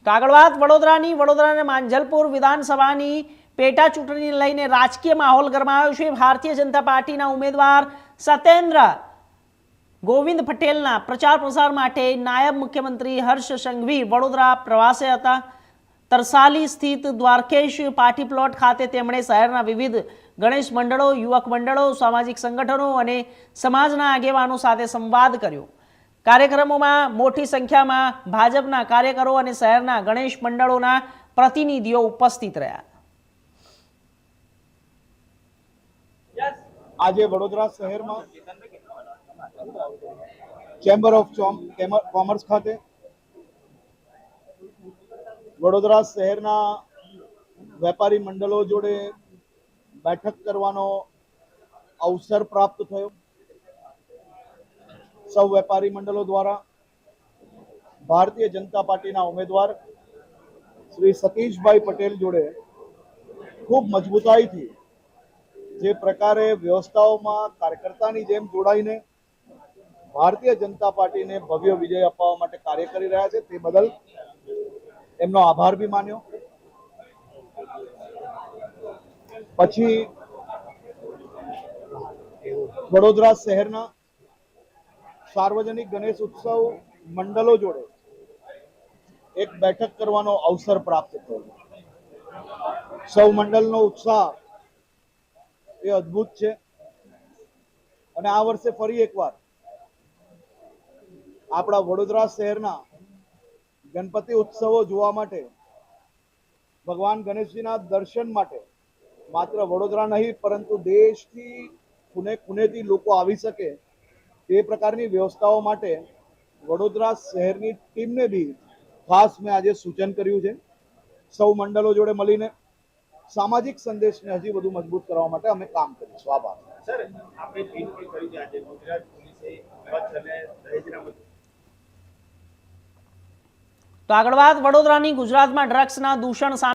તો આગળ વાત વડોદરાની વડોદરાના માંજલપુર વિધાનસભાની પેટા ચૂંટણીને લઈને રાજકીય માહોલ ગરમાયો છે। ભારતીય જનતા પાર્ટીના ઉમેદવાર સત્યેન્દ્ર ગોવિંદ પટેલના પ્રચાર પ્રસાર માટે નાયબ મુખ્યમંત્રી હર્ષ સંઘવી વડોદરા પ્રવાસે હતા। તરસાલી સ્થિત દ્વારકેશ પાર્ટી પ્લોટ ખાતે તેમણે શહેરના વિવિધ ગણેશ મંડળો, યુવક મંડળો, સામાજિક સંગઠનો અને સમાજના આગેવાનો સાથે સંવાદ કર્યો। કાર્યક્રમોમાં મોટી સંખ્યામાં ભાજપના કાર્યકરો અને શહેરના ગણેશ મંડળોના પ્રતિનિધિઓ ઉપસ્થિત રહ્યા। આજે વડોદરા શહેરમાં ચેમ્બર ઓફ કોમર્સ ખાતે વડોદરા શહેરના વેપારી મંડળો જોડે બેઠક કરવાનો અવસર પ્રાપ્ત થયો। સૌ વેપારી મંડળો દ્વારા ભારતીય જનતા પાર્ટીના ઉમેદવાર શ્રી સતીશભાઈ પટેલ જોડે ખૂબ મજબૂતાઈથી જે પ્રકારે વ્યવસ્થાઓમાં કાર્યકર્તાની જેમ જોડાઈને ભારતીય જનતા પાર્ટીને ભવ્ય વિજય અપાવવા માટે કાર્ય કરી રહ્યા છે તે બદલ એમનો આભાર બી માન્યો। પછી વડોદરા શહેરના સાર્વજનિક ગણેશ ઉત્સવ મંડળો જોડે એક બેઠક કરવાનો અવસર પ્રાપ્ત થયો। સૌ મંડળનો ઉત્સાહ એ અદ્ભુત છે અને આ વર્ષે ફરી એકવાર આપણા વડોદરા શહેરના ગણપતિ ઉત્સવો જોવા માટે, ભગવાન ગણેશજીના દર્શન માટે માત્ર વડોદરા નહીં પરંતુ દેશથી ખૂણે ખૂણેથી લોકો આવી શકે તે પ્રકારની વ્યવસ્થાઓ માટે વડોદરા શહેરની ટીમને બી ખાસ મેં આજે સૂચન કર્યું છે। સૌ મંડળો જોડે મળીને સામાજિક સંદેશને હજી વધુ મજબૂત કરવા માટે અમે કામ કરીશું। આભાર સર, આપણે ટ્વીટ પણ કરી છે આજે ગુજરાત પોલીસે કચ્છ અને દહેજના। તો આગળ વાત વડોદરાની ગુજરાતમાં ડ્રગ્સના દૂષણ સામે